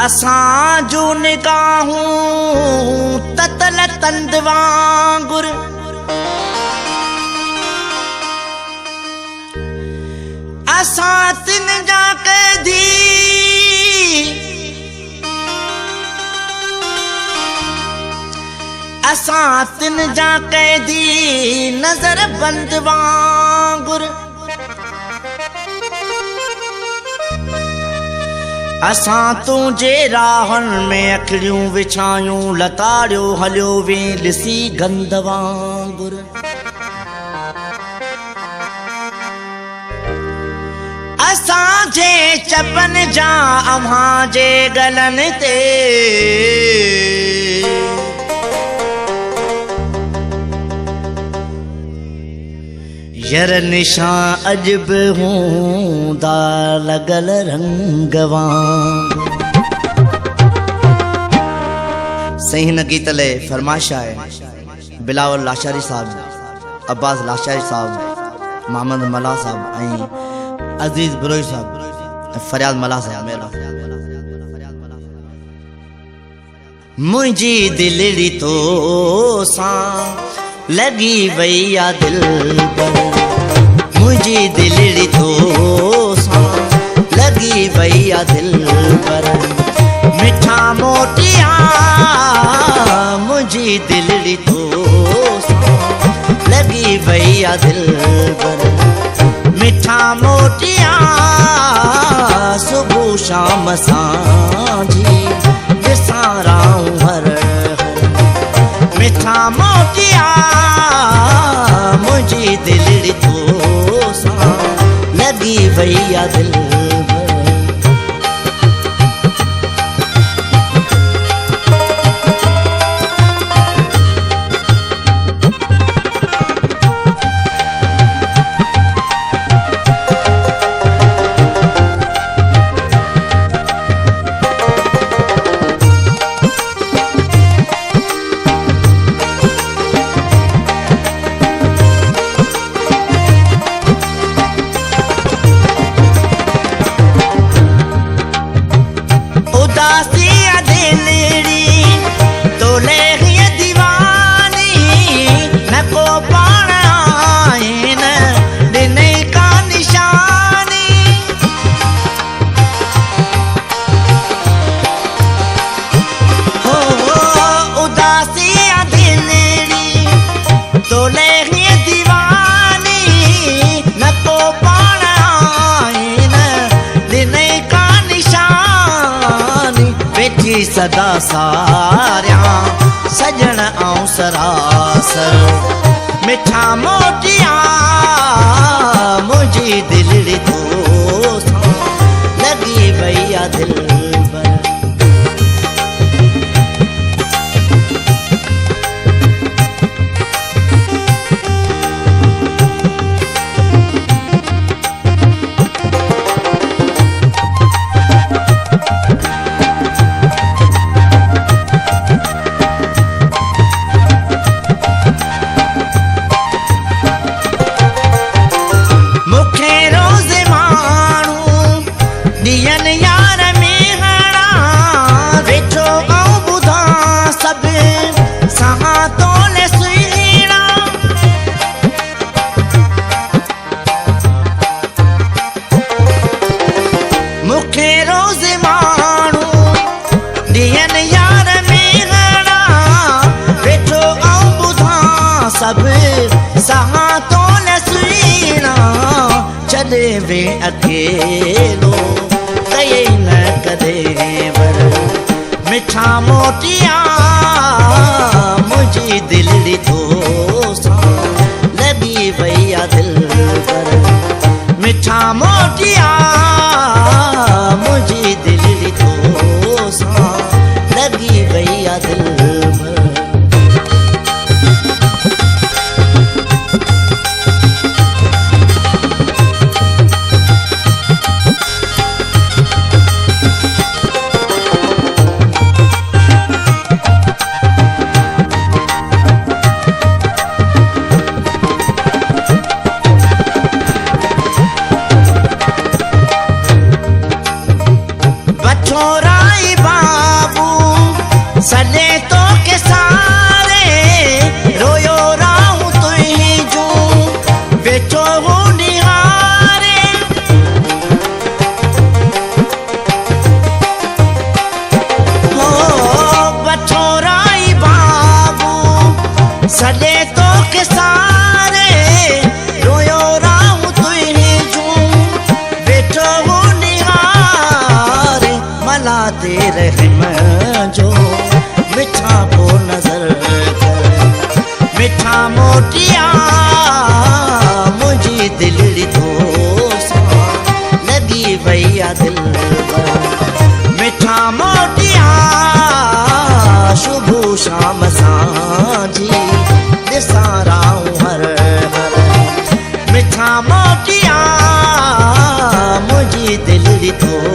असां जो निगाहूं ततल तंद वांगुर असां तिन जा कैदी असां तिन जा कैदी नजर बंद वांगुर असां तुंहिंजे राहनि में अखिड़ियूं विछायूं लताड़ियो हलियो वे ॾिसी गंद वांगुर असां जे चपन जा अव्हां जे गलनि ते यर निशान अज बि हूंदा लॻल रंग वांगुर। सही हिन गीत लाइ फरमाइश आहे बिलावल लाशारी साहब, अब्बास लाशारी साहब, मोहम्मद मला साहब ऐं अजीज बुरोई साहब, फरियाद मला साहब। मुंहिंजी दिलड़ी तो सां लगी वई आ दिल पर, मुझी दिलड़ी तो सां लगी वई आ दिल पर, मिठा मोटिया मुझी दिलड़ी तो सां लगी वई आ दिल पर, मिठा मोटिया सुबह शाम सांझी विसाराऊं हर मिठा मोटिया मुझी दिलड़ी तो सां लगी वई आ दिल पर। सदा सारिया सजन आऊं सरासर मिठा मोटिया मुझी दिलड़ी तो सां लगी वई आ दिल पर। छॾे वे अकेलो कये न कदे वर मिठा मोटिया मुझी दिलड़ी तो सां लगी वई आ दिल पर, मिठा मोटिया मुझी दिलड़ी तो सां लगी वई आ दिल पर। के सारे रोयो राम तुझे जूं बैठो वो निहारे मला तेरे जो मिठा को नजर कर मिठा मोटिया मुझी दिल दोसा लगी भैया दिल मिठा मोटिया शुभ शाम सांझी दिसारा हर हर मिठा मोटिया मुझी दिल दोसा